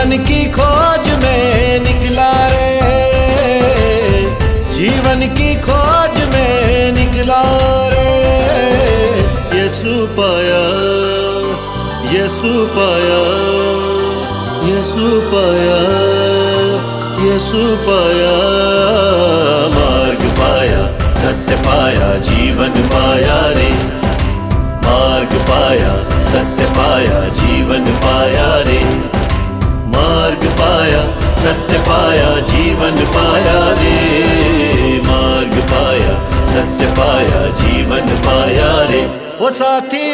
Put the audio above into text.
जीवन की खोज में निकला रे, जीवन की खोज में निकला रे। यीशु पाया, यीशु पाया, यीशु पाया, यीशु पाया। मार्ग पाया, सत्य पाया, जीवन पाया रे। मार्ग पाया, सत्य पाया, जीवन पाया रे। मार्ग पाया, सत्य पाया, जीवन पाया रे। मार्ग पाया, सत्य पाया, जीवन पाया रे। ओ साथी